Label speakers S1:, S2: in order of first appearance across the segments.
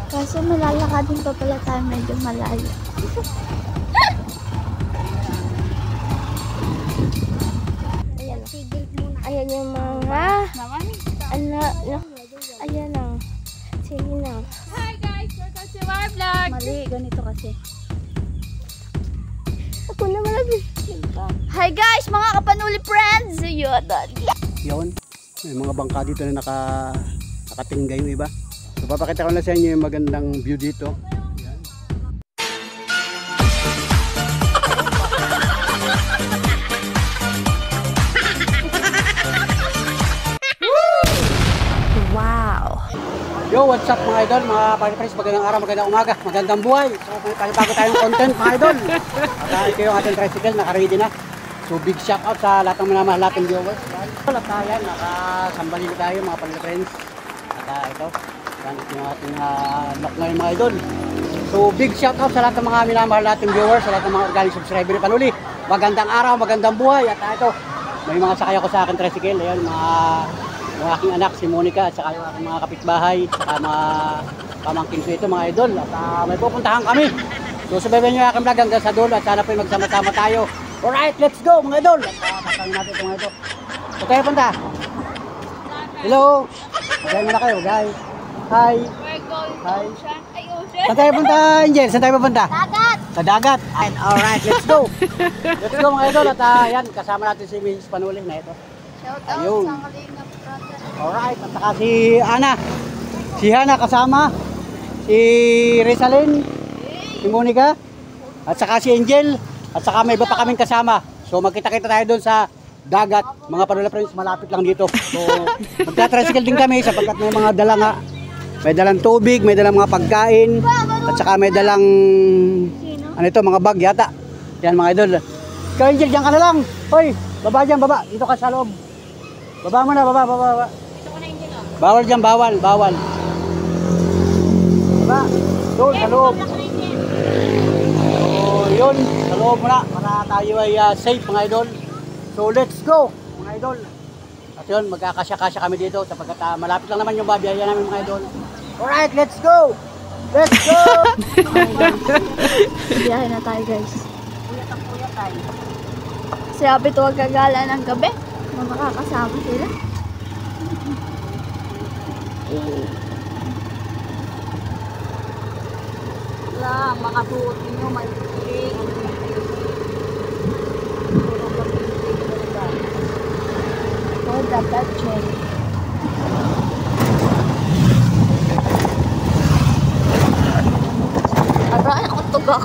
S1: Kaso malalakadin pa pala tayo medyo malayo. Ayan yung mga ayan ang sige na.
S2: Hi guys, welcome to my vlog.
S1: Mali, ganito kasi. Ako naman Hi guys, mga kapanuli friends.
S3: Yun, may mga bangka dito na nakatingga yung iba. So papakita ko na sa inyo yung magandang view dito. Yan.
S1: Wow.
S3: Yo, what's up mga idol, mga pag-friends, magandang araw, magandang umaga, magandang buhay. So bago tayong content mga idol. At ito yung ating tricycle, naka-ready na. So big shout out sa lahat ng minamahal nating viewers. At ayan, nakasambali na tayo mga pag-friends. At ito, yan yung ating lock ngayon mga idol. So big shout out sa lahat ng mga minamahal nating viewers, sa lahat ng mga organic subscriber ni Panuli. Magandang araw, magandang buhay. At ito, may mga sakay ako sa aking tricycle. Ayan, yung aking anak si Monica at saka yung aking mga kapitbahay at saka mga pamangkin ko ito mga idol. At may pupuntahan kami. So subaybayan nyo yung aking vlog hanggang sa dulo at sana po magsama-sama tayo. Alright, let's go mga idol. At pasahin natin ito mga idol. So tayo punta. Hello. Magay muna kayo guys. Hi. Hi. Saan tayo punta Angel? Saan tayo pupunta?
S1: Dagat.
S3: Sa dagat. Alright, let's go. Let's go mga idol. At yan, kasama natin si Mrs. Panuli na ito.
S1: Shout out
S3: Ayun.
S1: sa Kalingap brother.
S3: Alright, at saka si Ana, si Hana kasama, si Rizalyn, si Monica, at saka si Angel, at saka may iba pa kaming kasama. So magkita-kita tayo doon sa dagat, mga Panula friends, malapit lang dito. So magta-tricycle din kami sapagkat may mga dala nga, may dalang tubig, may dalang mga pagkain, at saka may dalang, ano ito, mga bag yata. Yan mga idol. Ikaw Angel, diyan ka na lang. Hoy, baba dyan, baba. Dito ka sa loob. Baba mo na, baba. Bawal dyan, bawal. Baba. Doon, sa loob. So, yun, sa loob mo na. Para tayo ay safe, mga idol. So, let's go, mga idol. At yun, magkakasya-kasya kami dito sapagkat malapit lang naman yung babiyahe namin, mga idol. Alright, let's go! Let's go!
S1: Biyahe na tayo guys. Sabi ito huwag kagala ng gabi. Na makakasama sila.
S2: Wala, mga suot ninyo, may piling.
S1: Oh, dapat check. Aray, ako tugak.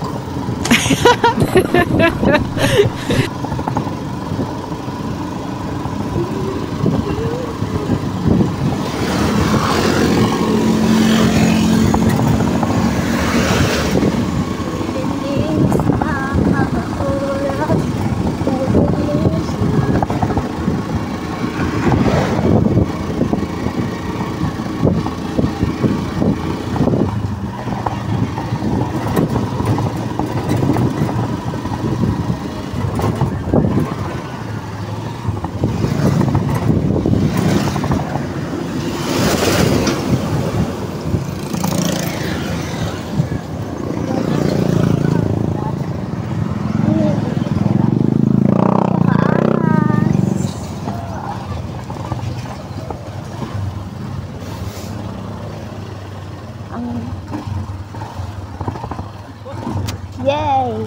S1: Yay!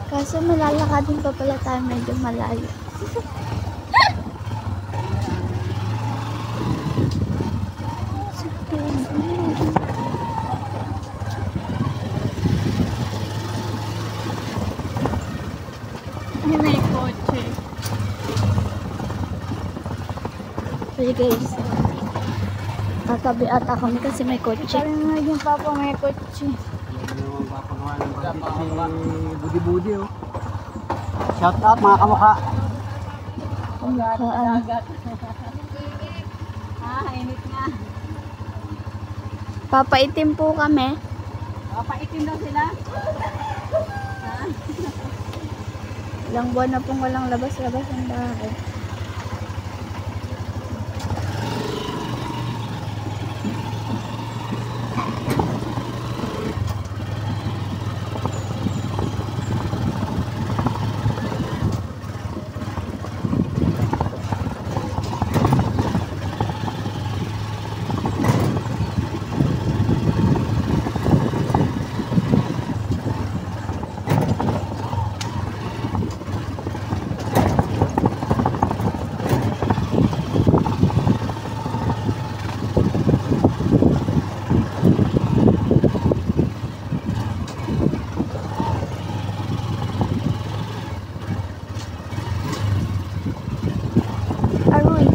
S1: Kaso malalakadin pa pala tayo medyo malayo.
S2: May kotse.
S1: Sige guys. Tatabi ata kami kasi may kotse.
S2: Parang nga yung papa may kotse.
S3: Budi-budi oh. Shout out mga kamukha.
S2: Dagat. Init nga.
S1: Papaitim po kami.
S2: Papaitim daw sila.
S1: Ilang buwan na pong walang labas-labas ang bahay. Aroy.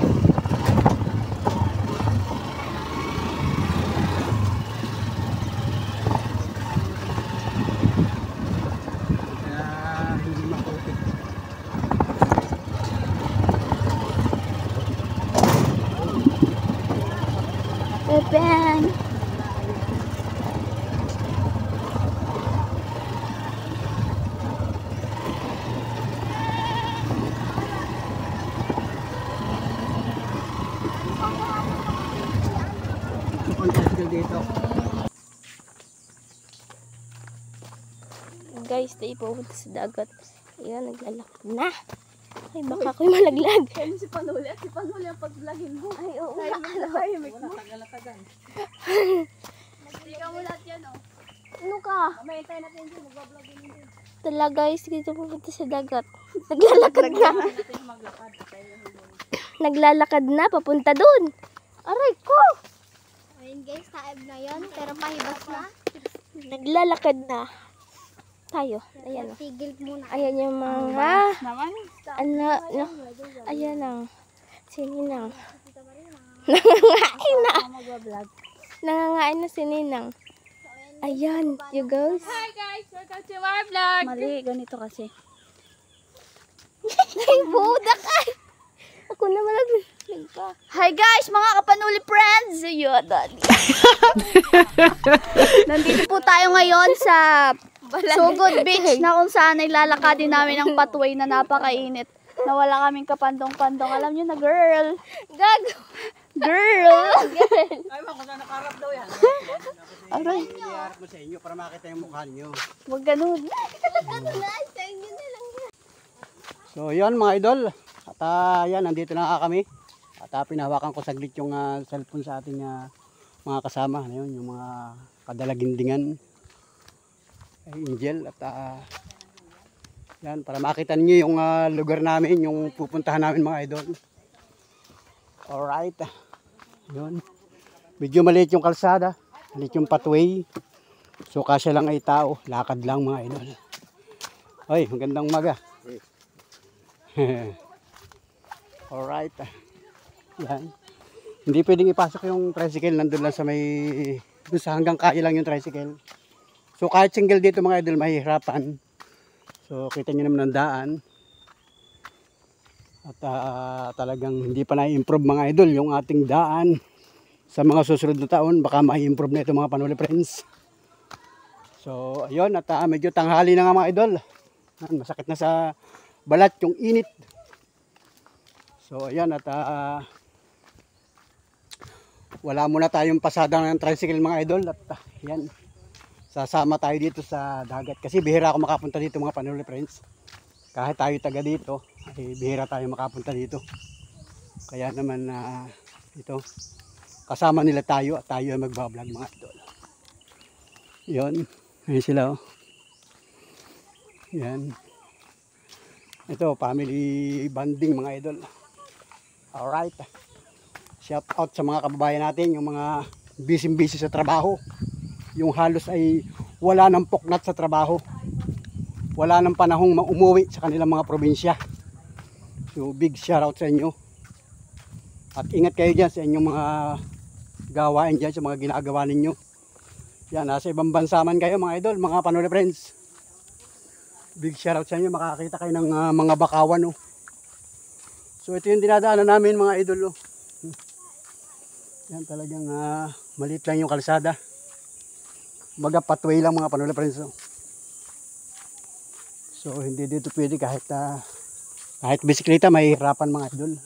S3: Kaya hindi maputik.
S1: Pepen.
S3: Ang tricycle dito.
S1: Guys, tayo pupunta sa dagat. Ayan, naglalakad na. Ay, baka ako'y malaglag.
S2: Kaya si Panuli at si Panuli ang pag-vlogin mo.
S1: Ay, oo.
S2: Tahimik mo. Nagtiga mo lahat yan, oh.
S1: Ano ka?
S2: Mamaya tayo natin din, mag-vlogin din.
S1: Tala guys, dito pupunta sa dagat. Naglalakad na. Naglalakad na, papunta dun. Aray ko!
S4: Ayun guys, taib na yon pero pahibas na.
S1: Naglalakad na. Tayo. Ayan o.
S4: Tigil muna.
S1: Ayan yung mga...
S2: Naman?
S1: Ano, no? Ayan ang... Sininang. Nangangain na.
S2: Mag-vlog.
S1: Nangangain na sininang. Ayan, you guys.
S2: Hi guys, welcome to my vlog.
S1: Mali, ganito kasi. Ay, budak ay! Ako naman nagpa.
S2: Hi guys, mga Kapanuli friends.
S1: Ayun, daddy.
S2: Nandito po tayo ngayon sa Sugod Beach na kung saan ay lalakadin namin ang pathway na napakainit. Na wala kaming kapandong-pandong. Alam nyo na, girl.
S1: Gago.
S2: Girl.
S3: Ay, man, kung saan nakaharap daw yan.
S2: Aray,
S3: Iharap mo sa inyo para makita yung mukha niyo.
S2: wag ganun.
S3: So, yun mga idol. At yan, nandito na kami. At pinahawakan ko saglit yung cellphone sa ating mga kasama. Ayun, yung mga kadalagindingan. Ay, Angel. At yan, para makita niyo yung lugar namin, yung pupuntahan namin mga idol. Alright. Yun. Medyo maliit yung kalsada. Maliit yung pathway. So, kasya lang ay tao. Lakad lang mga idol. Ay, magandang umaga. Alright. Yan. Hindi pwedeng ipasok yung tricycle. Nandun lang sa may... Doon sa hanggang kaya lang yung tricycle. So, kahit single dito mga idol, mahihirapan. So, kita nyo naman ang daan. At talagang hindi pa na-improve mga idol yung ating daan. Sa mga susunod na taon, baka ma-improve na ito mga Panuli friends. So, ayun. At medyo tanghali na nga mga idol. Masakit na sa balat yung init. So, ayan. At wala muna tayong pasada ng tricycle mga idol. At yan. Sasama tayo dito sa dagat. Kasi bihira ako makapunta dito mga Panuli friends. Kahit tayo taga dito, ay bihira tayo makapunta dito. Kaya naman ito, kasama nila tayo at tayo ay magbablog mga idol. Yun, ayun sila oh. Yan. Ito, family bonding mga idol. Alright. Shout out sa mga kababayan natin, yung mga busy sa trabaho. Yung halos ay wala ng puknat sa trabaho. Wala ng panahong umuwi sa kanilang mga probinsya. So big shout out sa inyo. At ingat kayo dyan sa inyong mga gawain dyan, sa mga ginagawa ninyo. Yan, nasa ibang bansa man kayo mga idol, mga Panuli friends. Big shout out sa inyo, makakita kayo ng mga bakawan. Oh. So ito yung dinadaanan namin mga idol. Oh. Yan talagang maliit lang yung kalsada. Baga pathway lang mga Panuli friends. Oh. So hindi dito pwede kahit bisikleta may hirapan mga idol.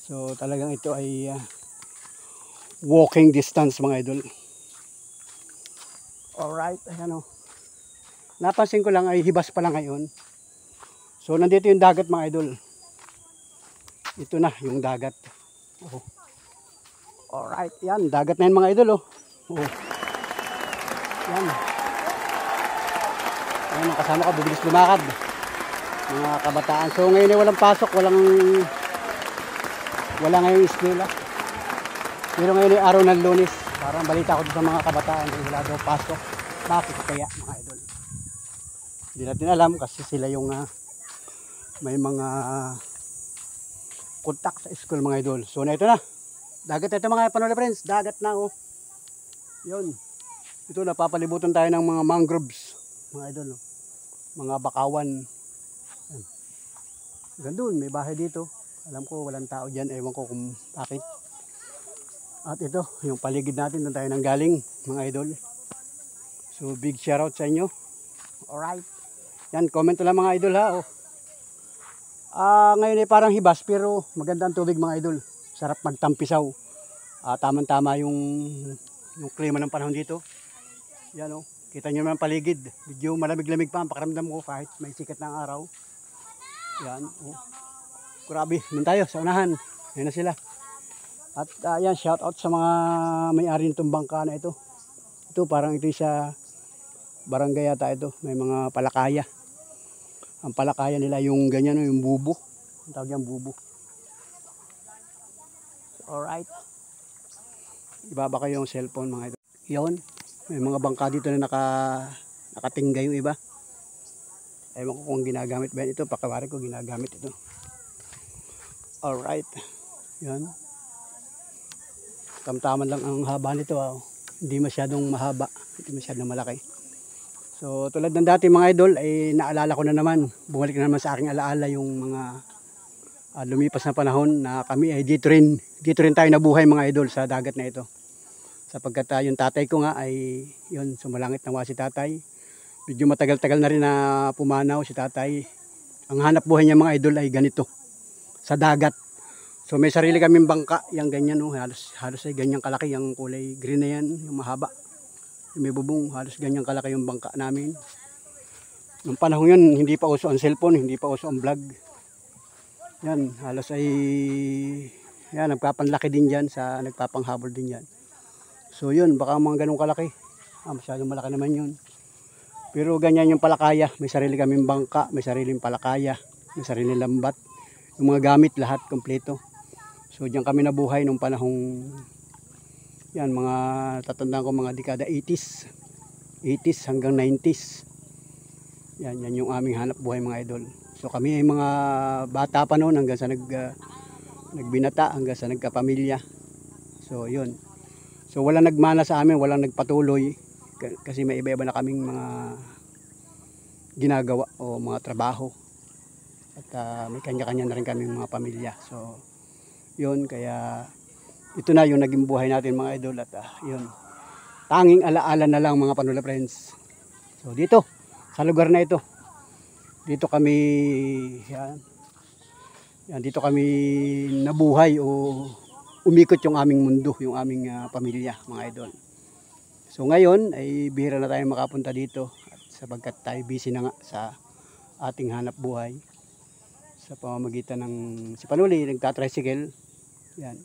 S3: So talagang ito ay walking distance mga idol. Alright, ayan o. Napansin ko lang ay hibas pa lang ngayon. So nandito yung dagat mga idol. Ito na yung dagat. Oh. Alright, yan. Dagat na yan mga idol. Oh. Yan. Ayan, kasama ka, bibilis lumakad. Mga kabataan. So ngayon ay walang pasok, wala ngayong eskwela. Pero ngayon ay araw ng Lunes. Parang balita ko sa mga kabataan ay wala daw pasok. Bakit kaya mga idol? Hindi natin alam kasi sila yung may mga kontak sa school mga idol. So na ito na. Dagat ito mga Panole friends. Dagat na oh. Yun. Ito napapalibutan tayo ng mga mangroves mga idol. Oh. Mga bakawan. Yan. Gandun, may bahay dito. Alam ko walang tao dyan. Ewan ko kung bakit. At ito, yung paligid natin. Doon tayo nang galing mga idol. So big shoutout sa inyo. Alright. Yan, comment lang mga idol ha. Oh. Ngayon ay parang hibas pero maganda ang tubig mga idol. Sarap magtampisaw. Tama-tama yung klima ng panahon dito. Yan oh. Kita nyo naman paligid. Medyo malamig-lamig pa ang pakiramdam ko kahit may sikat ng araw. Yan oh. Grabe, doon tayo sa unahan. Yan na sila. At yan, shout out sa mga may-ari nitong bangka na ito. Ito parang ito sa barangay yata ito. May mga palakaya. Ang palakaya nila yung ganyan, yung bubo. Ang tawag yan, bubo. Alright. Ibaba kayo yung cellphone mga ito. Yun. May mga bangka dito na nakatinggay yung iba. Ewan ko kung ginagamit ba ito. Pakawari ko ginagamit ito. Alright. Yan. Tamtaman lang ang haba nito. Hindi masyadong mahaba. Hindi masyadong malaki. So tulad ng dati mga idol ay naalala ko na naman, bumalik na naman sa aking alaala yung mga lumipas na panahon na kami ay dito rin tayo nabuhay mga idol sa dagat na ito. Sapagkat yung tatay ko nga ay yun, sumalangit na si tatay. Medyo matagal-tagal na rin na pumanaw si tatay. Ang hanap buhay niya mga idol ay ganito, sa dagat. So may sarili kaming bangka, yung ganyan halos ay ganyang kalaki, yung kulay green na yan, yung mahaba. May bubong, halos ganyang kalaki yung bangka namin. Noong panahon yun, hindi pa uso ang cellphone, hindi pa uso ang vlog. Yan, halos ay yan, nagpapanlaki din dyan, nagpapanghabol din dyan. So yun, baka mga ganong kalaki. Masyadong malaki naman yun. Pero ganyan yung palakaya, may sarili kaming bangka, may sariling palakaya, may sariling lambat. Yung mga gamit, lahat, kompleto. So dyan kami nabuhay nung panahong yan, mga tatandaan ko mga dekada 80s hanggang 90s. Yan yung aming hanap buhay mga idol. So kami ay mga bata pa noon hanggang sa nagbinata, hanggang sa nagkapamilya. So yun. So walang nagmana sa amin, walang nagpatuloy kasi may iba-iba na kaming mga ginagawa o mga trabaho. At may kanya-kanya na rin kaming mga pamilya. So yun, kaya ito na yung naging buhay natin mga idol. At yun, tanging alaala na lang mga Panole friends. So dito, sa lugar na ito, dito kami dito kami nabuhay o umikot yung aming mundo, yung aming pamilya mga idol. So ngayon ay bihira na tayo makapunta dito at sapagkat tayo busy na nga sa ating hanap buhay sa pamamagitan ng si Panole nagtatricycle. Yan.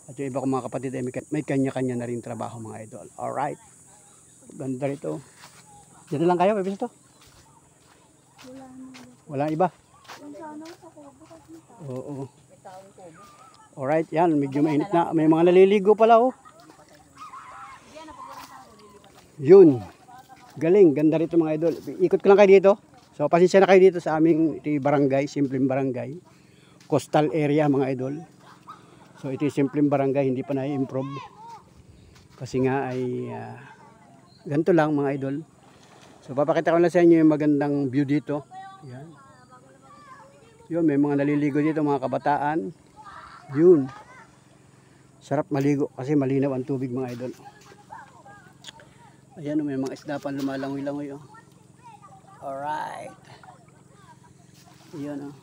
S3: At yung iba kong mga kapatid ay may kanya-kanya na rin trabaho mga idol. Alright. Ganda rito. Dito lang kayo, pabisa to? Wala iba? Oo. Alright, yan. Medyo mainit na. May mga naliligo pala oh. Yun. Galing. Ganda rito mga idol. Ikot ko lang kayo dito. So pasensya na kayo dito sa aming barangay. Simpleng barangay. Coastal area mga idol. So ito yung simpleng barangay, hindi pa na-improve. Kasi nga ay ganito lang mga idol. So papakita ko lang sa inyo yung magandang view dito. Yan. Yun, may mga naliligo dito mga kabataan. Yun. Sarap maligo kasi malinaw ang tubig mga idol. Ayan, may mga isda pa lumalangoy-langoy. Alright. Yun, oh.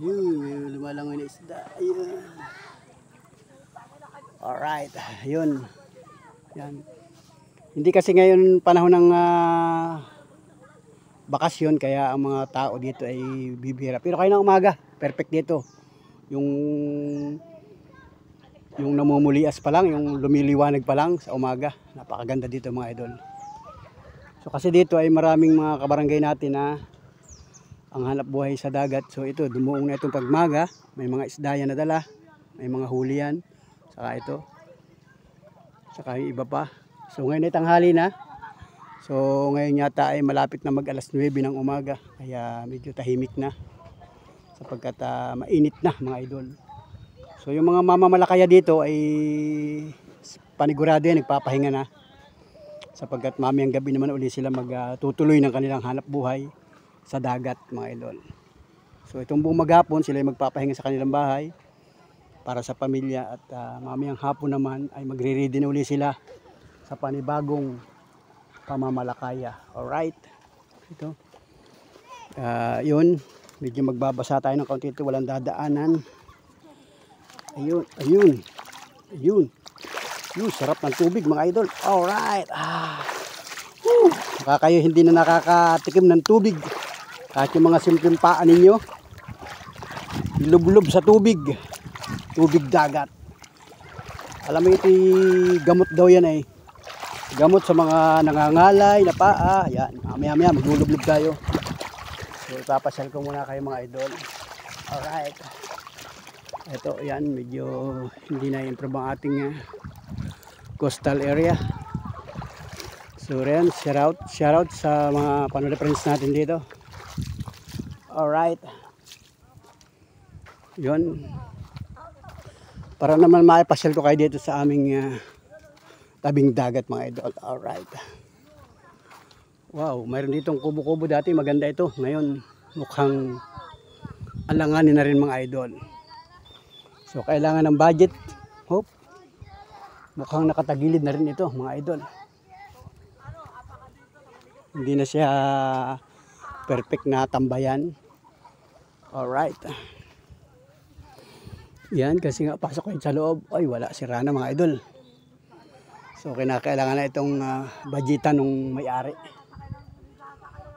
S3: Yun, may lumalangoy na isda. Ayun. Alright. Yun. Yan. Hindi kasi ngayon panahon ng bakasyon, kaya ang mga tao dito ay bibihira. Pero kayo ng umaga, perfect dito. Yung namumulias pa lang, yung lumiliwanag pa lang sa umaga. Napakaganda dito mga idol. So kasi dito ay maraming mga kabarangay natin na ang hanap buhay sa dagat. So ito, dumuong na itong pagmaga. May mga isda yan na dala. May mga huli yan. Saka ito. Saka yung iba pa. So ngayon ay tanghali na. So ngayon yata ay malapit na mag alas 9 ng umaga. Kaya medyo tahimik na. Sapagkat mainit na mga idol. So yung mga mamamalakaya dito ay panigurado yan, nagpapahinga na. Sapagkat mamayang gabi naman uli sila magtutuloy ng kanilang hanap buhay sa dagat mga idol. So itong buong maghapon sila ay magpapahinga sa kanilang bahay para sa pamilya. At mamayang hapon naman ay magre-ready na uli sila sa panibagong pamamalakaya. Alright. Ito. Yun. Medyo magbabasa tayo ng kaunti ito. Walang dadaanan. Ayun. Ayun. Ayun. Ayun. Sarap ng tubig mga idol. Alright. Baka kayo hindi na nakakatikim ng tubig. Kahit yung mga simpleng paa ninyo. Ilublob sa tubig. Tubig dagat. Alam mo ito gamot daw yan eh. Gamot sa mga nangangalay na paa. Yan. Maya maglulublob tayo. So ipapasyal ko muna kayo mga idol. Alright. Ito yan. Medyo hindi na improve ang ating coastal area. So rin, shout out sa mga panuli friends natin dito. Alright. Yun. Para naman maipasyal ko kayo dito sa aming tabing dagat mga idol. Alright. Wow, mayroon ditong kubo-kubo dati. Maganda ito. Ngayon mukhang alanganin na rin mga idol. So kailangan ng budget. Hope. Mukhang nakatagilid na rin ito mga idol. Hindi na siya perfect na tambayan. Alright. Yan, kasi nga pasok kayo sa loob. Ay, wala, sira na mga idol. So kinakailangan na itong budgetan ng may-ari.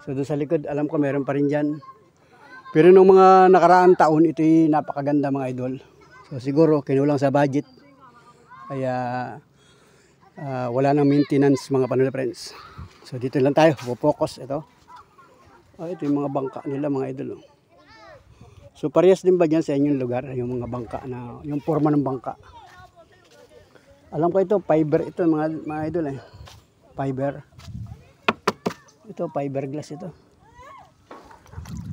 S3: So doon sa likod, alam ko meron pa rin dyan. Pero nung mga nakaraang taon, ito'y napakaganda mga idol. So siguro, kinulang sa budget. Kaya wala nang maintenance mga panula friends. So dito lang tayo, focus ito. Ito yung mga bangka nila mga idol. So parehas din ba dyan sa inyong lugar, yung mga bangka na, yung forma ng bangka? Alam ko ito, fiber ito mga idol eh. Fiber. Ito, fiberglass ito.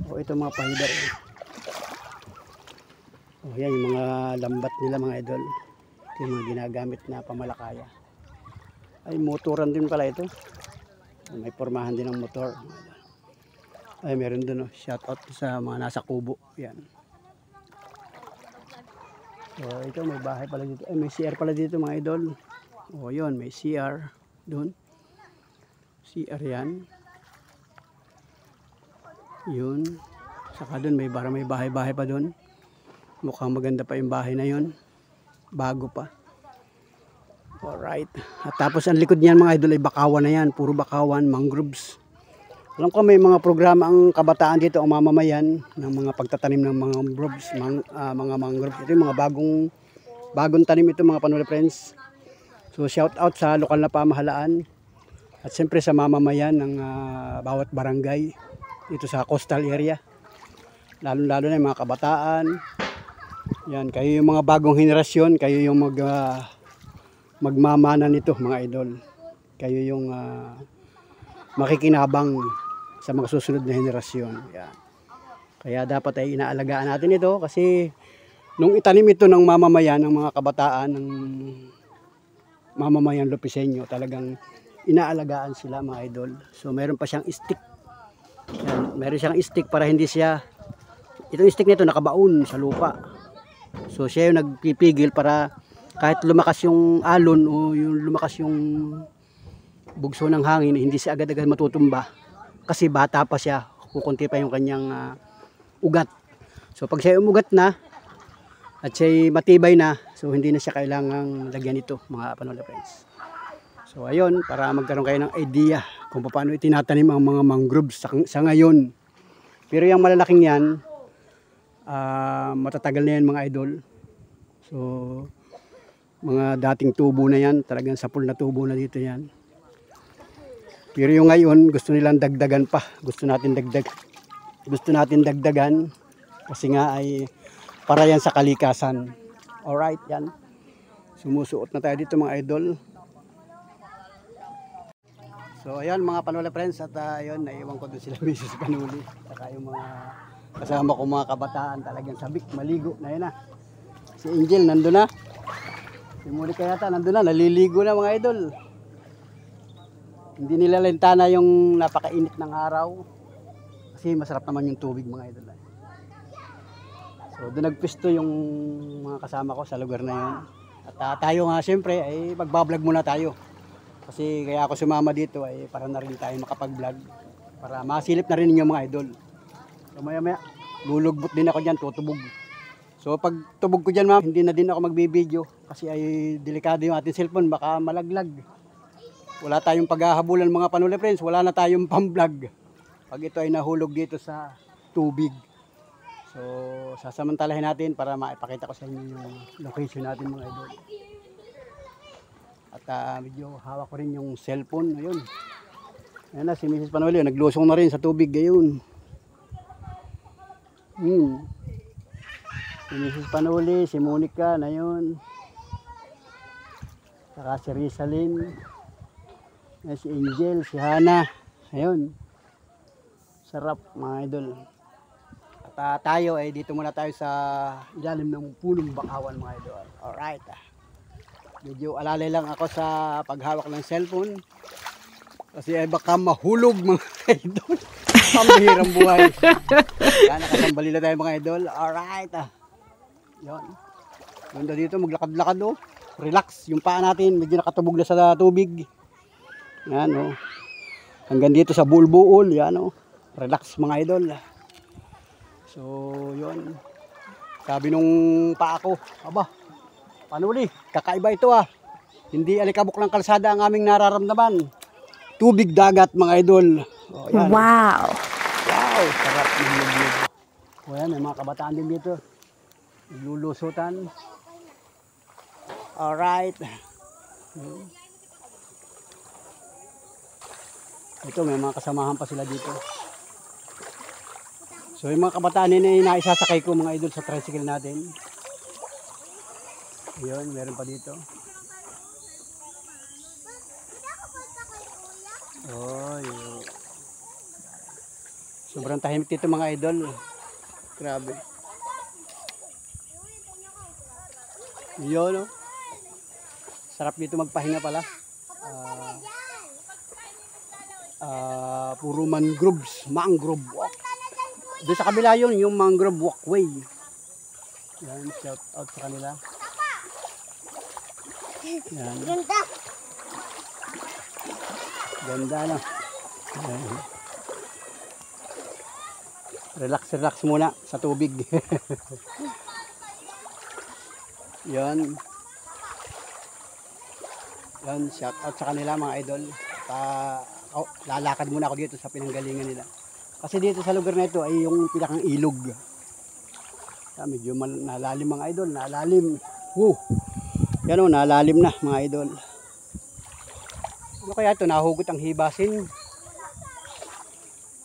S3: O ito mga fiber. O yan, yung mga lambat nila mga idol. Ito yung mga ginagamit na pamalakaya. Ay, motoran din pala ito. May pormahan din ng motor. Ay, meron dun, oh. Shout out sa mga nasa kubo. Yan. So, ito may bahay pala dito. Ay, may CR pala dito mga idol. O, yun, may CR dun. CR yan. Yun. Saka dun, may bahay-bahay pa dun. Mukhang maganda pa yung bahay na yun. Bago pa. Alright. At tapos ang likod niyan mga idol ay bakawan na yan. Puro bakawan, mangroves. Alam ko may mga programa ang kabataan dito, ang mamamayan ng mga pagtatanim ng mga mangroves, mga mangroves. Ito yung mga bagong tanim ito mga panula friends. So shout out sa lokal na pamahalaan at siyempre sa mamamayan ng bawat barangay dito sa coastal area. Lalo na yung mga kabataan. Yan, kayo yung mga bagong henerasyon, kayo yung magmamana nito mga idol. Kayo yung makikinabang sa mga susunod na henerasyon. Yan. Kaya dapat ay inaalagaan natin ito kasi nung itanim ito ng mamamayan, ng mga kabataan, ng mamamayan Lopiseño, talagang inaalagaan sila mga idol. So meron pa siyang stick. Yan. Meron siyang stick para hindi siya, itong stick nito nakabaon sa lupa. So siya yung nagpipigil para kahit lumakas yung alon o yung lumakas yung bugso ng hangin, hindi siya agad-agad matutumba. kasi bata pa siya, kukunti pa yung kanyang ugat. So pag siya umugat na at siya matibay na, so hindi na siya kailangang lagyan ito mga Panola friends. So ayun, para magkaroon kayo ng idea kung paano itinatanim ang mga mangroves sa ngayon. Pero yung malalaking yan, matatagal na yan mga idol. So mga dating tubo na yan, talagang sapul na tubo na dito yan. Pero yung ngayon, gusto nilang dagdagan pa. Gusto natin dagdagan kasi nga ay para yan sa kalikasan. Alright, yan. Sumusuot na tayo dito mga idol. So ayan mga Panola friends, at ayun, naiwan ko doon sila Mrs. Panuli. Saka yung mga kasama ko mga kabataan, talagang sabik, maligo na yan na. Si Angel nandun na. Si Monica yata nandun na, naliligo na mga idol. Hindi nila lintana yung napakainit ng araw. Kasi masarap naman yung tubig mga idol. So doon nagpisto yung mga kasama ko sa lugar na yun. At tayo nga siyempre ay magbablog muna tayo. Kasi kaya ako sumama dito ay para na rin tayo makapag-vlog. Para masilip na rin ninyo mga idol. So maya maya, lulugbot din ako dyan, tutubog. So pag tubog ko dyan ma'am, hindi na din ako magbibideo. Kasi ay delikado yung ating cellphone, baka malaglag. Wala tayong paghahabulan mga Panola friends, wala na tayong pang-vlog. Pag ito ay nahulog dito sa tubig. So sasamantalahin natin para maipakita ko sa inyo yung location natin mga idol. At medyo hawak ko rin yung cellphone. Ayun. Ayan na si Mrs. Panuli. Naglusong na rin sa tubig. Ayun. Si Mrs. Panuli, si Monica na yun. Saka si Rizalyn. Si Angel, si Hana. Ayun. Sarap mga idol. At tayo ay dito muna tayo sa ilalim ng punong bakawan mga idol. Alright. Medyo alalay lang ako sa paghawak ng cellphone. Kasi ay baka mahulog mga idol. Pambihirang buhay. Yan, nakasambali na tayo mga idol. Alright. Yan. Ganda dito, maglakad-lakad oh. Relax. Yung paa natin, medyo nakatubog na sa tubig. Yan oh. Hanggang dito sa bulbuol. Yan oh. Relax mga idol. So, yun. Sabi nung paa ko, aba, Panuli, kakaiba ito ah. Hindi alikabok ng kalsada ang aming nararamdaman. Tubig dagat mga idol. Oh, yan.
S2: Wow!
S3: Wow, sarap ng lubog. O yan, may mga kabataan din dito. Naglulusutan. Alright. Ito, may mga kasamahan pa sila dito. So yung mga kabataan din ay naisasakay ko mga idol sa tricycle natin. Yun, meron pa dito. Oh, yun. Sobrang tahimik dito mga idol. Grabe. Yun, oh. Sarap dito magpahinga pala. Puro mangroves, mangrove walk. Doon sa kabila yun, yung mangrove walkway. Yan, shout out sa kanila. Yan.
S4: Ganda.
S3: Ganda na. Relax muna sa tubig. Yan. Yan, shout out sa kanila mga idol. Lalakad muna ako dito sa pinanggalingan nila. Kasi dito sa lugar na ito ay yung pinakang ilog. Medyo nalalim mga idol, nalalim. Woo! Yan o, nalalim na mga idol. Ano kaya ito? Nahugot ang hibasin.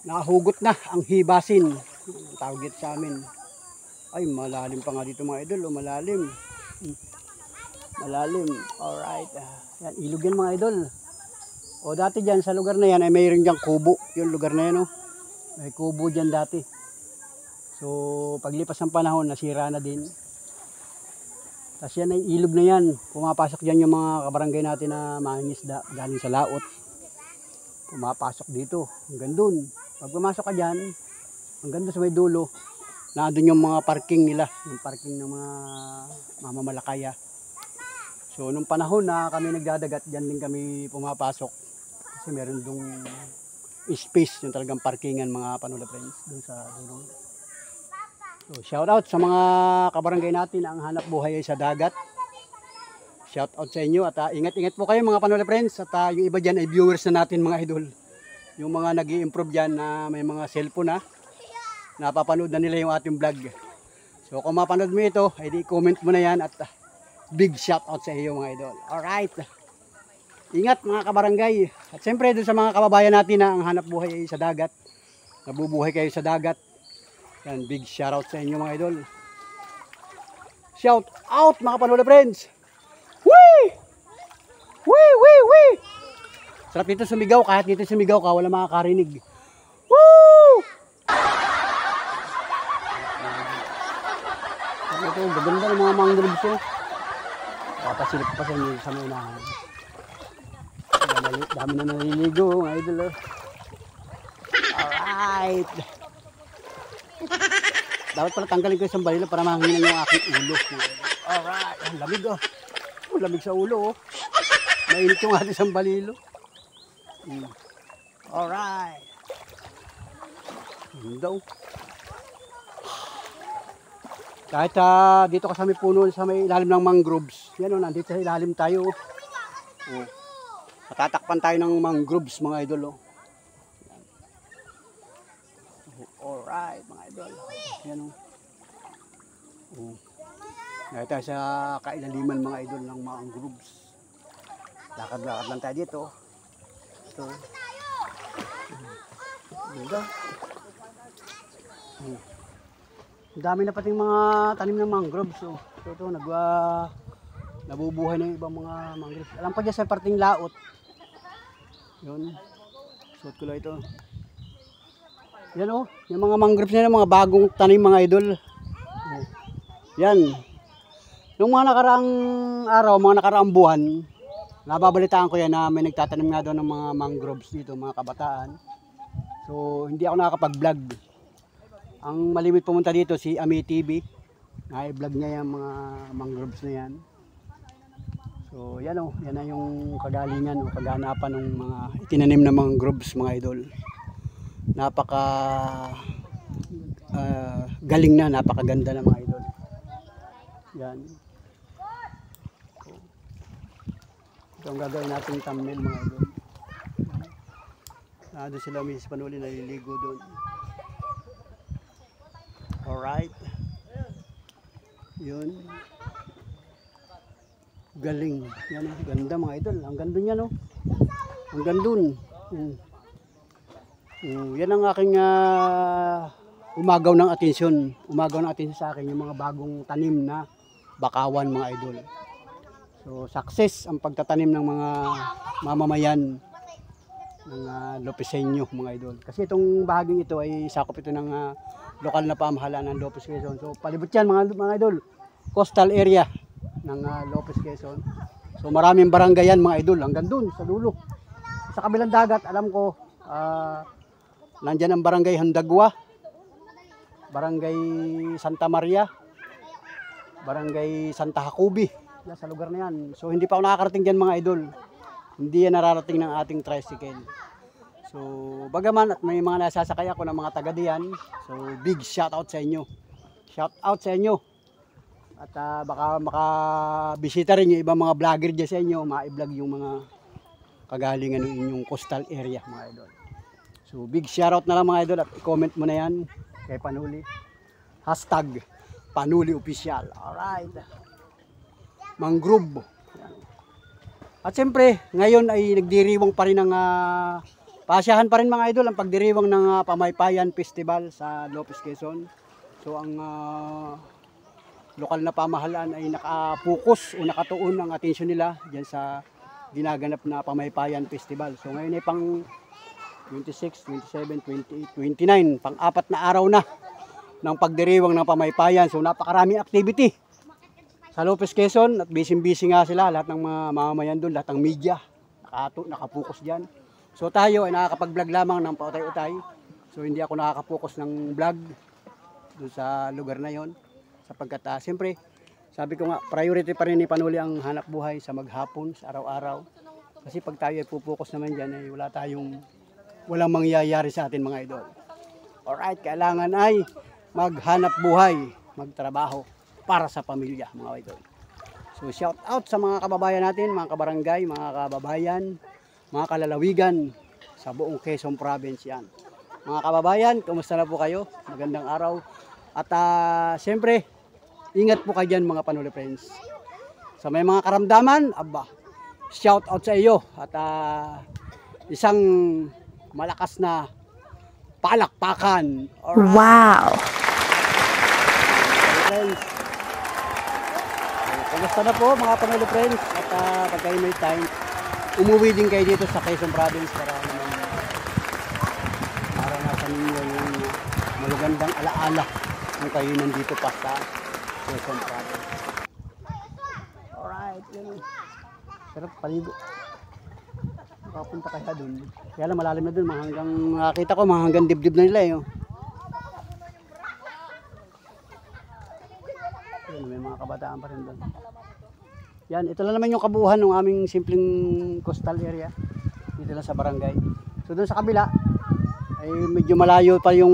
S3: Nahugot na ang hibasin. Tawag ito sa amin. Ay, malalim pa nga dito mga idol. O, malalim. Malalim. Alright. Yan, ilog yan mga idol. O, dati dyan sa lugar na yan ay mayroon dyan kubo. Yung lugar na yan o. May kubo dyan dati. So, paglipas ng panahon, nasira na din. Tapos yan ay ilog na yan. Pumapasok dyan yung mga kabarangay natin na mangingisda galing sa laot. Pumapasok dito. Hanggang dun. Pag pumasok ka dyan, hanggang dun sa may dulo, nandun yung mga parking nila. Yung parking ng mga mamamalakaya. So, nung panahon na kami nagdadagat, dyan din kami pumapasok. Kasi meron dong space, yung talagang parkingan mga Panola friends, doon sa dulo. So, shout out sa mga kabarangay natin ang hanap buhay ay sa dagat. Shout out sa inyo at ingat-ingat po kayo mga Panola friends at yung iba dyan ay viewers na natin mga idol. Yung mga nag-i-improve dyan na may mga cellphone na napapanood na nila yung ating vlog. So kung mapanood mo ito, ay di-comment mo na yan at big shout out sa iyo mga idol. Alright. Ingat mga kabarangay. At siyempre doon sa mga kababayan natin na ang hanap buhay ay sa dagat. Nabubuhay kayo sa dagat. Yan, big shout out sa inyo mga idol. Shout out mga Panola friends. Wee! Wee, wee, wee! Sarap dito sumigaw, kahit dito sumigaw ka, wala makakarinig. Woo! Ito, gaganda ng mga mangroves yun. Papasilip pa sa inyo sa may unahan. Dami na naliligo, mga idol. Alright! Dapat pala tanggalin ko isang balilo para mahanginan yung aking ulo. Alright, ang lamig oh. Lamig sa ulo oh. Mainit yung ating isang balilo. Alright. Daw. Kahit dito ka sa may puno, sa may ilalim ng mangroves. Yan o, nandito sa ilalim tayo. Oh. Matatakpan tayo ng mangroves mga idol. Oh. Alright mga idol. Yan o. Oh. Dahil tayo sa kailaliman mga idol ng mangroves. Lakad-lakad lang tayo dito. Ito. Ganda. Ang dami na pating mga tanim ng mangroves. So ito, nabubuhay na yung ibang mga mangroves. Alam pa dyan sa parting laot. Yun. Suot ko lang ito. Yan o. Yung mga mangroves nila, mga bagong tanim mga idol. Yan. Yung mga nakaraang araw, mga nakaraang buwan, nababalitaan ko yan na may nagtatanim nga doon ng mga mangroves dito, mga kabataan. So, hindi ako nakakapag-vlog. Ang malimit pumunta dito, si Ami TV. Na-vlog niya yung mga mangroves na yan. So, yan o. Yan na yung kagalingan o kaganapan ng mga itinanim na mangroves, mga idol. Napaka galing na, napakaganda na mga idol. Yan. Ito ang gagawin natin thumbnail mga idol. Doon sila Miss Panuli naliligo doon. Alright. Yun. Galing. Yan o. Ganda mga idol. Ang ganda niya no. Ang gandun. Yan ang aking umagaw ng atensyon. Umagaw ng atensyon sa akin yung mga bagong tanim na bakawan mga idol. So, success ang pagtatanim ng mga mamamayan ng Lopeseño mga idol. Kasi itong bahaging ito ay sakop ito ng lokal na pamahalaan ng Lopez Quezon. So, palibot yan mga idol. Coastal area ng Lopez Quezon. So, maraming barangay yan mga idol. Hanggang dun sa dulo. Sa kabilang dagat, alam ko, nandyan ang barangay Handagwa, barangay Santa Maria, barangay Santa Jacobi. Sa lugar na yan. So hindi pa ako nakakarating dyan mga idol. Hindi yan nararating ng ating tricycle. So bagaman at may mga nasasakay ako ng mga taga diyan. So big shout out sa inyo. Shout out sa inyo. At baka makabisita rin yung ibang mga vlogger dyan sa inyo. Ma-vlog yung mga kagalingan ng inyong coastal area mga idol. So big shout out na lang mga idol at i-comment mo na yan kay Panuli. Hashtag Panuli Official. Alright. Mangrove. At siyempre, ngayon ay nagdiriwang pa rin ng pasyahan pa rin mga idol ang pagdiriwang ng Pamaypayan Festival sa Lopez Quezon. So ang lokal na pamahalaan ay nakapokus o nakatuon ang atensyon nila diyan sa ginaganap na Pamaypayan Festival. So ngayon ay pang 26, 27, 28, 29, pang-apat na araw na ng pagdiriwang ng Pamaypayan. So napakaraming activity sa Lopez Quezon at busy-busy nga sila, lahat ng mga mamamayan doon, lahat ng media, nakapokus dyan. So tayo ay nakakapag-vlog lamang ng pautay-utay. So hindi ako nakakapokus ng vlog doon sa lugar na yon. Sapagkat siyempre, sabi ko nga, priority pa rin ni Panuli ang hanap buhay sa maghapon, sa araw-araw. Kasi pag tayo ay pupokus naman dyan, ay wala tayong walang mangyayari sa atin mga idol. Alright, kailangan ay maghanap buhay, magtrabaho para sa pamilya mga idol. So shout out sa mga kababayan natin, mga kabarangay, mga kababayan, mga kalalawigan sa buong Quezon Province yan. Mga kababayan, kumusta na po kayo? Magandang araw. At siyempre, ingat po kayo dyan mga Panuli Friends. Sa may mga karamdaman, shout out sa iyo. At isang malakas na palakpakan. Alright.
S2: Wow!
S3: Friends. Kumusta na po mga Panuli Friends? At pag kayo may time, umuwi din kayo dito sa Quezon Province para naman maranasan ninyo yung magagandang alaala kung kayo nandito pa sa Quezon Province. Alright, yun. Sarap paligo. Makapunta kaya dun. Kaya lang malalim na dun, hanggang nakita ko, hanggang dibdib na nila eh. Yun, may mga kabataan pa rin dun. Yan, ito lang naman yung kabuuan ng aming simpleng coastal area. Dito lang sa barangay. So dun sa kabila, ay medyo malayo pa yung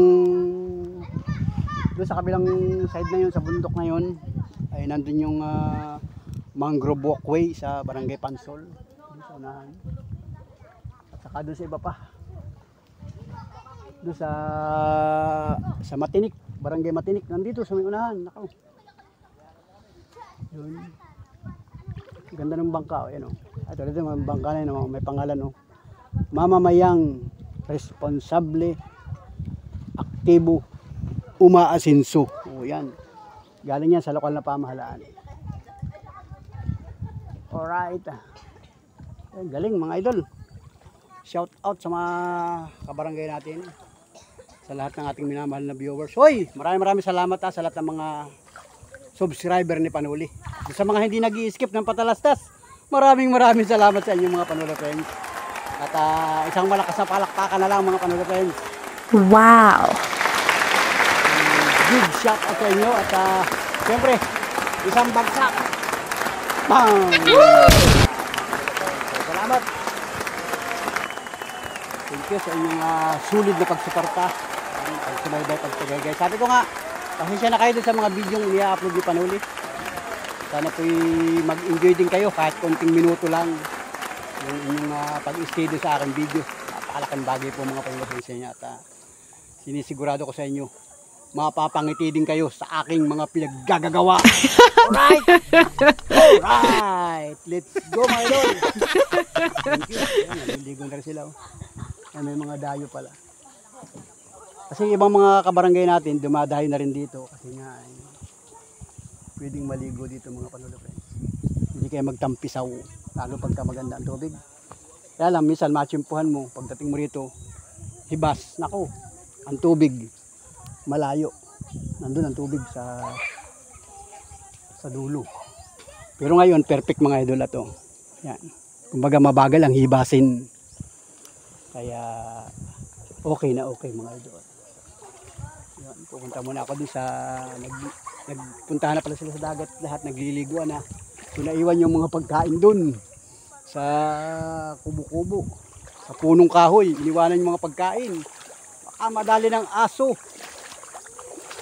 S3: doon sa kabilang side na yun, sa bundok na yun, ay nandun yung mangrove walkway sa barangay Pansol. Doon sa unahan. At saka doon sa iba pa. Doon sa Matinik, barangay Matinik, nandito sa may unahan. Nakaw. Yun. Ganda ng bangka. Ayan, ito dito may bangka na yun, may pangalan. Mamamayang responsable, aktibo, umaasinso. O yan. Galing yan sa lokal na pamahalaan. Alright. Ayan, galing mga idol. Shout out sa mga kabarangay natin. Sa lahat ng ating minamahal na viewers. Hoy! Maraming salamat sa lahat ng mga subscriber ni Panuli. Sa mga hindi nag-i-skip ng patalastas, maraming salamat sa inyo mga Panuli Friends. At isang malakas na palakpakan na lang mga Panuli Friends.
S2: Wow!
S3: Big shout out sa inyo at siyempre, isang bagsak. Bang! Salamat. Thank you sa inyong sulit na pagsuporta. Pagsubaybay, pagtagay. Sabi ko nga, pasensya na kayo sa mga video yung i-upload ni Panuli. Sana po'y mag-enjoy din kayo kahit konting minuto lang yung inyong pag-stay doon sa aking video. Napakalaking bagay po mga Panuli sa inyo at sinisigurado ko sa inyo, mapapangiti din kayo sa aking mga pinaggagawa. Alright! Alright! Let's go mga idol! Thank you. Ayan, naliligo na rin sila. Ayan, may mga dayo pala. Kasi ibang mga kabarangay natin, dumadayo na rin dito. Kasi nga, pwedeng maligo dito mga Panuli Friends. Hindi kayo magtampisaw, lalo pagka maganda ang tubig. Kaya lang, minsan matsimpuhan mo, pagdating mo rito, hibas, nako, ang tubig, malayo. Nandun ang tubig sa dulo. Pero ngayon, perfect mga idol ato. Yan. Kumbaga mabagal ang hibasin. Kaya, okay na okay mga idol. Yan, pupunta muna ako dun sa nagpuntahan na pala sila sa dagat, lahat nagliliguan na. So naiwan yung mga pagkain dun sa kubo-kubo, sa punong kahoy, iniwanan yung mga pagkain. Baka madali ng aso.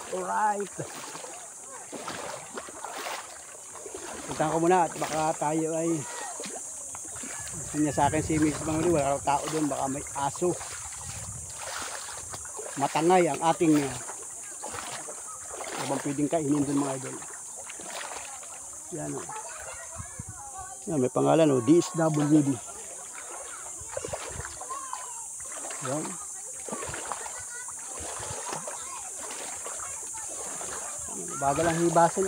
S3: Alright. Puntahan ko muna at baka tayo ay niya sa akin si Mrs. Panuli, wala raw tao dun, baka may aso. Matangay ang ating habang pwedeng kainin dun mga idol. Yan o. Yan, may pangalan o, DSWD. Yan. Bagal ang hibasin.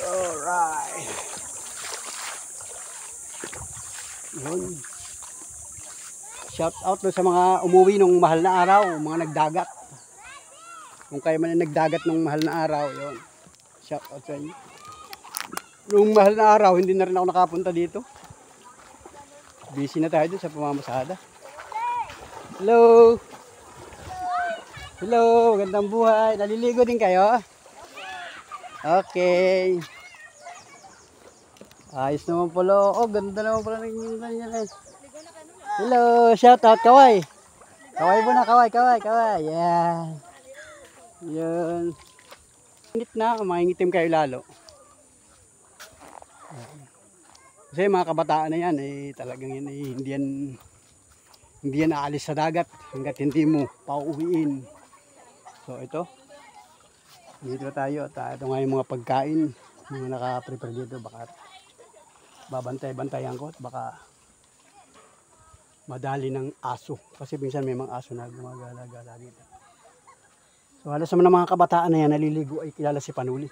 S3: Alright. Yun. Shout out sa mga umuwi nung mahal na araw, mga nagdagat. Kung kayo man ay nagdagat nung mahal na araw, yun. Shout out sa inyo. Nung mahal na araw, hindi na rin ako nakapunta dito. Busy na tayo dun sa pamamasada. Hello! Hello! Gandang buhay! Naliligo din kayo? Okay. Ayos naman pala. Oh, ganda naman pala ng ganyan eh. Hello, shout out kaway. Kaway muna, kaway. Yan. Yun. Init na, mangingitim kayo lalo. Kasi mga kabataan na yan, talagang yan, hindi yan aalis sa dagat hanggat hindi mo pauuwiin. So ito, dito tayo at ito nga yung mga pagkain, mga naka-prepare dito, baka babantay-bantayan ko at baka madali ng aso. Kasi minsan may mga aso na gumagala-gala dito. So halos naman ng mga kabataan na yan, naliligo ay kilala si Panuli.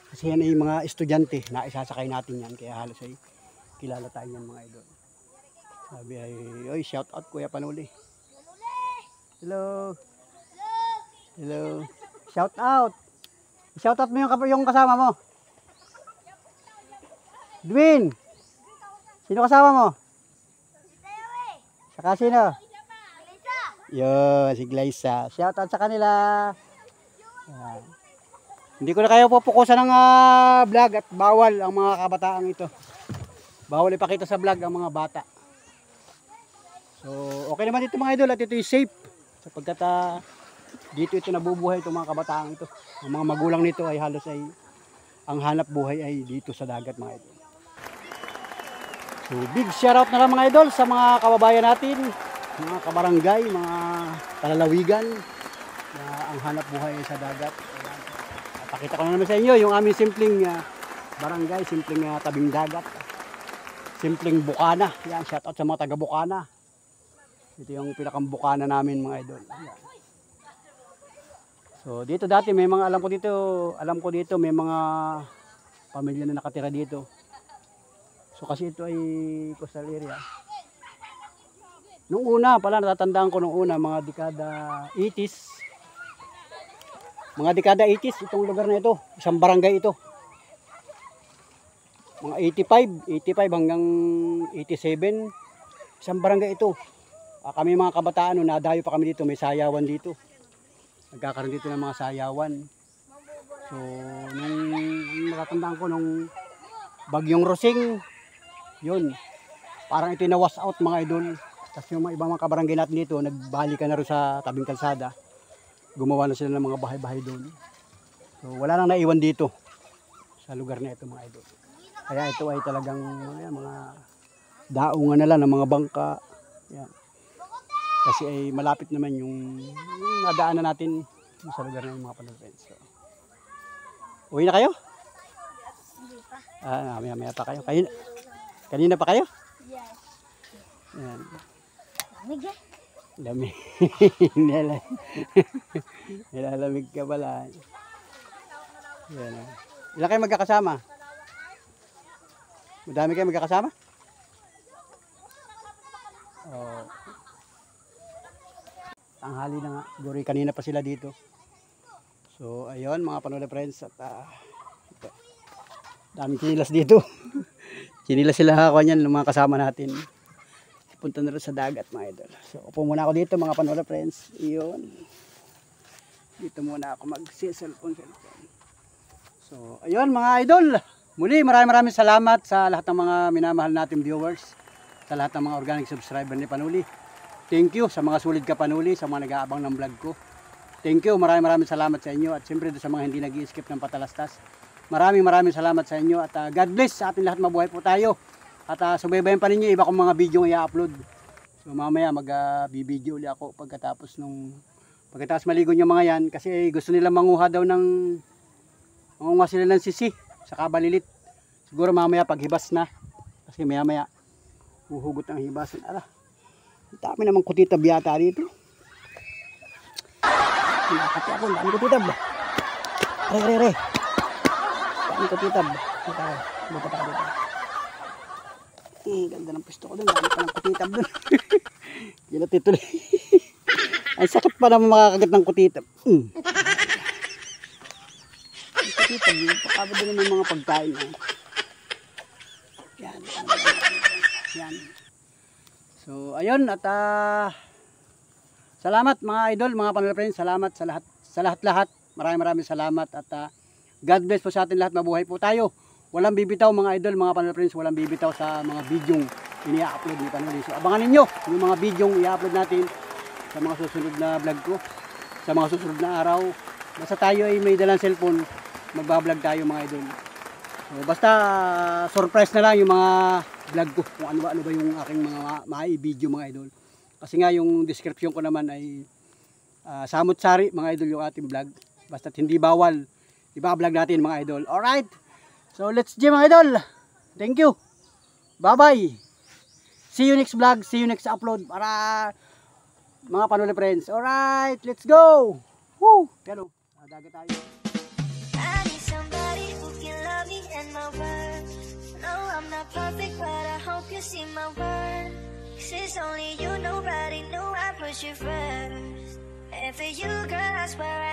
S3: Kasi yan ay mga estudyante na isasakay natin yan. Kaya halos ay kilala tayo yan mga idol. Sabi ay, oy, shout out Kuya Panuli. Hello. Hello. Shout out. Shout out mo yung kasama mo. Dwayne. Sino kasama mo? Saka sino? Yun, si Glyza. Shout out sa kanila. Yan. Hindi ko na kayo pupukusan ng vlog at bawal ang mga kabataang ito. Bawal ipakita sa vlog ang mga bata. So, okay naman dito mga idol at ito is safe. Sapagkat dito ito nabubuhay itong mga kabataang ito. Ang mga magulang nito ay halos ay ang hanap buhay ay dito sa dagat mga idol. So, big shout out na lang mga idol sa mga kababayan natin, mga kabarangay, mga kalalawigan na ang hanap buhay ay sa dagat. Pakita ko na naman sa inyo yung aming simpleng barangay, simpleng tabing dagat, simpleng Bukana. Yan, shout out sa mga taga Bukana. Ito yung pinakang Bukana namin mga idol. Yan. So dito dati may mga alam ko dito may mga pamilya na nakatira dito. So kasi ito ay coastal area. Nung una pala natatandaan ko mga dekada 80s. Mga dekada 80s, itong lugar na ito, isang barangay ito. Mga 85 hanggang 87, isang barangay ito. Kami mga kabataan, nadayo pa kami dito, may sayawan dito. Nagkakaroon dito ng mga sayawan. So, nung natatandaan ko, nung bagyong Rosing, yun, parang ito na-wash out mga idol. Tapos yung mga ibang mga kabarangay natin dito, nagbalikan na rin sa tabing kalsada. Gumawa na sila ng mga bahay-bahay doon. So wala nang naiwan dito sa lugar na ito mga idol. Kaya ito ay talagang mga daungan na lang ng mga bangka. Yan. Kasi ay malapit naman yung nadaanan natin sa lugar na yung mga panulpens. So, uwi na kayo?
S4: Hindi pa.
S3: Maya pa kayo. Kanina pa kayo?
S4: Yes.
S3: Yan.
S4: Lamig eh.
S3: Lamig. Nilalamig ka pala. Yan. Ilan kayo magkakasama? Madami kayo magkakasama? Oh. Tanghali na nga. Guri kanina pa sila dito. So ayun mga Panuli friends at daming chinilas dito. Chinilas sila ako niyan ng mga kasama natin. Punta na rin sa dagat mga idol. So upo muna ako dito mga Panuli friends. Iyon. Dito muna ako mag-cellphone. So ayun mga idol. Muli maraming salamat sa lahat ng mga minamahal nating viewers. Sa lahat ng mga organic subscriber ni Panuli. Thank you sa mga sulit ka Panuli. Sa mga nag-aabang ng vlog ko. Thank you. Maraming salamat sa inyo. At siyempre sa mga hindi nag-i-skip ng patalastas. Maraming salamat sa inyo. At God bless sa ating lahat. Mabuhay po tayo. At subaybayan pa ninyo iba kong mga video ng i-upload. So mamaya mag-video ulit ako pagkatapos maligo yung mga yan. Kasi gusto nila manguha daw manguha sila ng sisi sa kabalilit. Siguro mamaya paghibas na. Kasi maya huhugot ang hibasan. Dami namang kutitab yata dito. Nakakati ako, dami kutitab. Re. Dami kutitab. Dito tayo. Ganda ng pwesto ko doon. Dami pa ng kutitab doon. Yan at ito. Ay sakit pa naman makakagat ng kutitab. Kutitab, pakabot din naman mga pagkain. Yan. So ayun at salamat mga idol, mga Panuli friends. Salamat sa lahat. Maraming salamat at God bless po sa atin lahat. Mabuhay po tayo. Walang bibitaw mga idol, mga Panuli friends, walang bibitaw sa mga bidyong ini-upload ni Panuli. So abangan ninyo yung mga video i-upload natin sa mga susunod na vlog ko, sa mga susunod na araw. Basta tayo ay may dalang cellphone, magbablog tayo mga idol. So, basta surprise na lang yung mga vlog ko kung ano ba yung aking mga mai-video mga idol. Kasi nga yung description ko naman ay samot-sari mga idol yung ating vlog. Basta hindi bawal iba-vlog natin mga idol. Alright. So let's go mga idol. Thank you. Bye-bye. See you next vlog, see you next upload para mga Panuli friends. Alright, let's go. Woo! Pero, dagat tayo.
S5: I need somebody who can love me and my words. No, I'm not perfect, but I hope you see my worth. 'Cause it's only you, nobody knew I put you first. And for you, girl, I swear